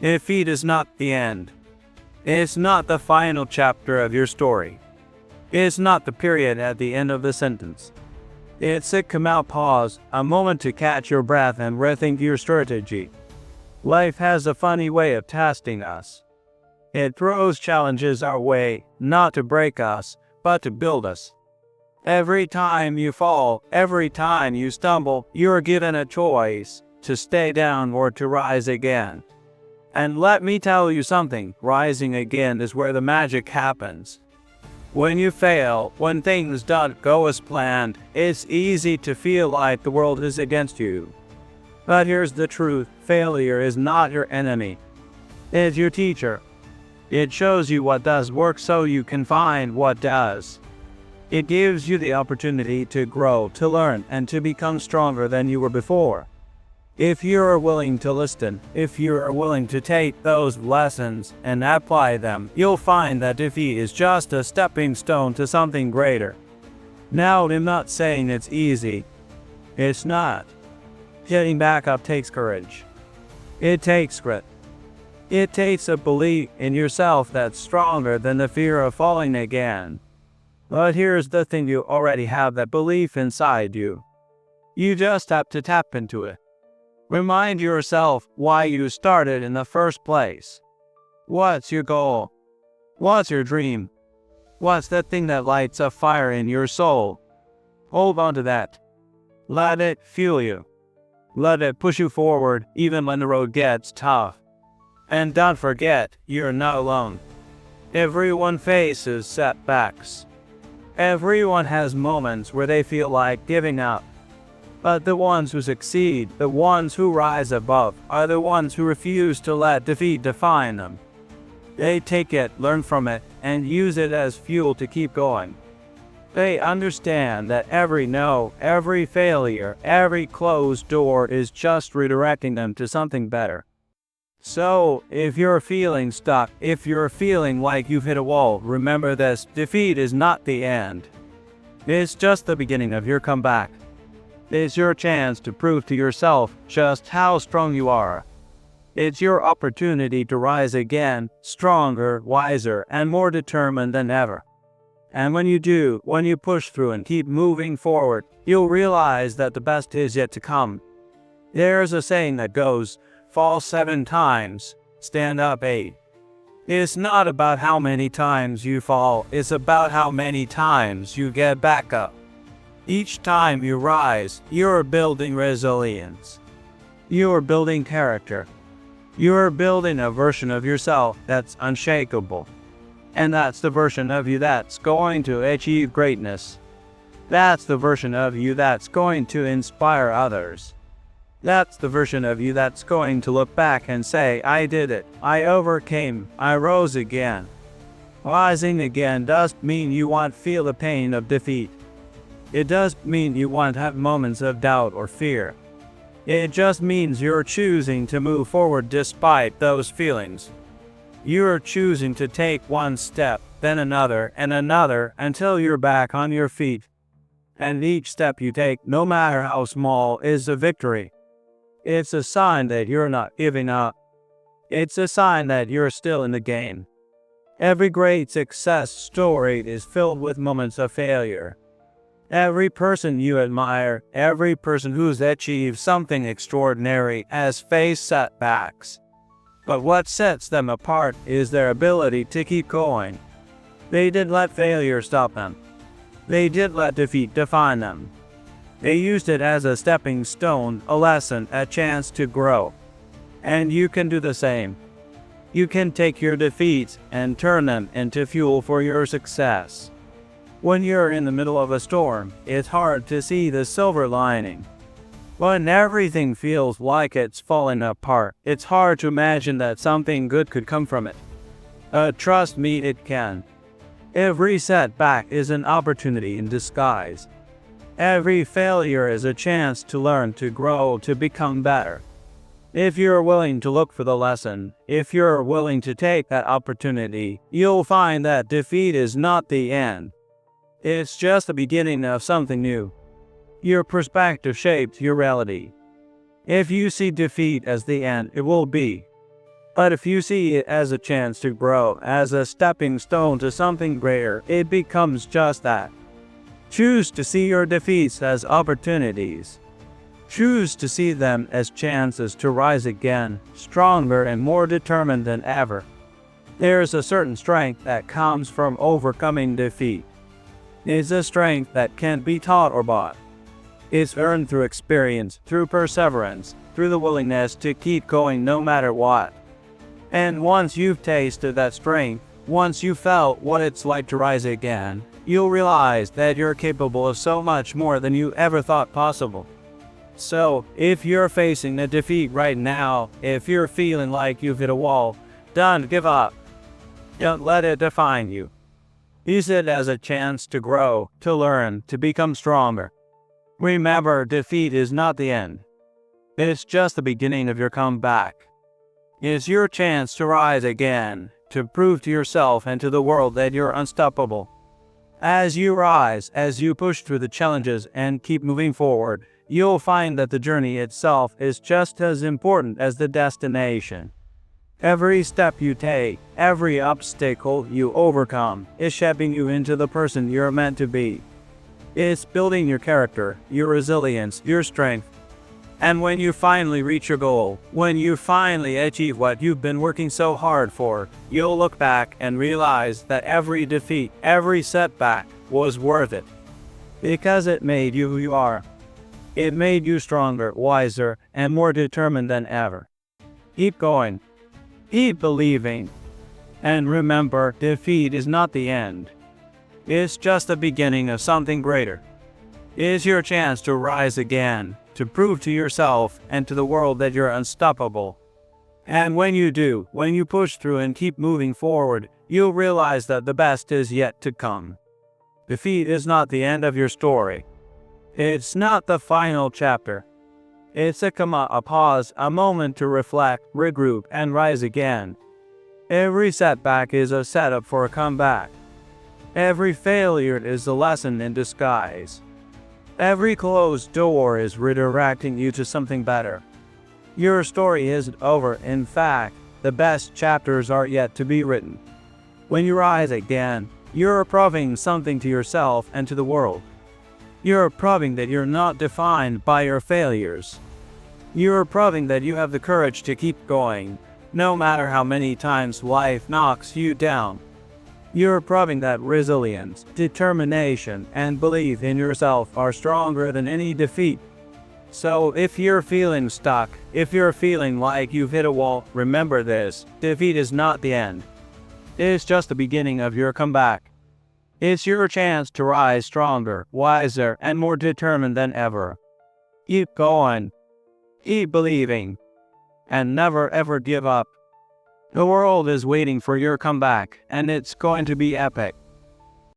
Defeat is not the end. It's not the final chapter of your story. It's not the period at the end of the sentence. It's a come out pause, a moment to catch your breath and rethink your strategy. Life has a funny way of testing us. It throws challenges our way, not to break us, but to build us. Every time you fall, every time you stumble, you're given a choice to stay down or to rise again. And let me tell you something, rising again is where the magic happens. When you fail, when things don't go as planned, it's easy to feel like the world is against you. But here's the truth, failure is not your enemy. It's your teacher. It shows you what does work so you can find what does. It gives you the opportunity to grow, to learn, and to become stronger than you were before. If you're willing to listen, if you're willing to take those lessons and apply them, you'll find that defeat is just a stepping stone to something greater. Now, I'm not saying it's easy. It's not. Getting back up takes courage. It takes grit. It takes a belief in yourself that's stronger than the fear of falling again. But here's the thing, you already have that belief inside you. You just have to tap into it. Remind yourself why you started in the first place. What's your goal? What's your dream? What's that thing that lights a fire in your soul? Hold on to that. Let it fuel you. Let it push you forward even when the road gets tough. And don't forget, you're not alone. Everyone faces setbacks. Everyone has moments where they feel like giving up. But the ones who succeed, the ones who rise above, are the ones who refuse to let defeat define them. They take it, learn from it, and use it as fuel to keep going. They understand that every no, every failure, every closed door is just redirecting them to something better. So, if you're feeling stuck, if you're feeling like you've hit a wall, remember this: defeat is not the end. It's just the beginning of your comeback. It's your chance to prove to yourself just how strong you are. It's your opportunity to rise again, stronger, wiser, and more determined than ever. And when you do, when you push through and keep moving forward, you'll realize that the best is yet to come. There's a saying that goes, fall 7 times, stand up 8. It's not about how many times you fall, it's about how many times you get back up. Each time you rise, you're building resilience. You're building character. You're building a version of yourself that's unshakable. And that's the version of you that's going to achieve greatness. That's the version of you that's going to inspire others. That's the version of you that's going to look back and say, I did it. I overcame. I rose again. Rising again doesn't mean you won't feel the pain of defeat. It does mean you won't have moments of doubt or fear. It just means you're choosing to move forward despite those feelings. You're choosing to take one step, then another, and another, until you're back on your feet. And each step you take, no matter how small, is a victory. It's a sign that you're not giving up. It's a sign that you're still in the game. Every great success story is filled with moments of failure. Every person you admire, every person who's achieved something extraordinary has faced setbacks. But what sets them apart is their ability to keep going. They didn't let failure stop them. They didn't let defeat define them. They used it as a stepping stone, a lesson, a chance to grow. And you can do the same. You can take your defeats and turn them into fuel for your success. When you're in the middle of a storm, it's hard to see the silver lining. When everything feels like it's falling apart, it's hard to imagine that something good could come from it. Trust me, it can. Every setback is an opportunity in disguise. Every failure is a chance to learn, to grow, to become better. If you're willing to look for the lesson, if you're willing to take that opportunity, you'll find that defeat is not the end. It's just the beginning of something new. Your perspective shapes your reality. If you see defeat as the end, it will be. But if you see it as a chance to grow, as a stepping stone to something greater, it becomes just that. Choose to see your defeats as opportunities. Choose to see them as chances to rise again, stronger and more determined than ever. There's a certain strength that comes from overcoming defeat. It's a strength that can't be taught or bought. It's earned through experience, through perseverance, through the willingness to keep going no matter what. And once you've tasted that strength, once you felt what it's like to rise again, you'll realize that you're capable of so much more than you ever thought possible. So, if you're facing a defeat right now, if you're feeling like you've hit a wall, don't give up. Don't let it define you. Use it as a chance to grow, to learn, to become stronger. Remember, defeat is not the end. It's just the beginning of your comeback. It's your chance to rise again, to prove to yourself and to the world that you're unstoppable. As you rise, as you push through the challenges and keep moving forward, you'll find that the journey itself is just as important as the destination. Every step you take, every obstacle you overcome, is shaping you into the person you're meant to be. It's building your character, your resilience, your strength. And when you finally reach your goal, when you finally achieve what you've been working so hard for, you'll look back and realize that every defeat, every setback was worth it. Because it made you who you are. It made you stronger, wiser, and more determined than ever. Keep going. Keep believing. And remember, defeat is not the end. It's just the beginning of something greater. It's your chance to rise again, to prove to yourself and to the world that you're unstoppable. And when you do, when you push through and keep moving forward, you'll realize that the best is yet to come. Defeat is not the end of your story. It's not the final chapter. It's a comma, a pause, a moment to reflect, regroup, and rise again. Every setback is a setup for a comeback. Every failure is a lesson in disguise. Every closed door is redirecting you to something better. Your story isn't over. In fact, the best chapters are yet to be written. When you rise again, you're proving something to yourself and to the world. You're proving that you're not defined by your failures. You're proving that you have the courage to keep going, no matter how many times life knocks you down. You're proving that resilience, determination, and belief in yourself are stronger than any defeat. So if you're feeling stuck, if you're feeling like you've hit a wall, remember this: defeat is not the end. It's just the beginning of your comeback. It's your chance to rise stronger, wiser, and more determined than ever. Keep going. Keep believing. And never ever give up. The world is waiting for your comeback, and it's going to be epic.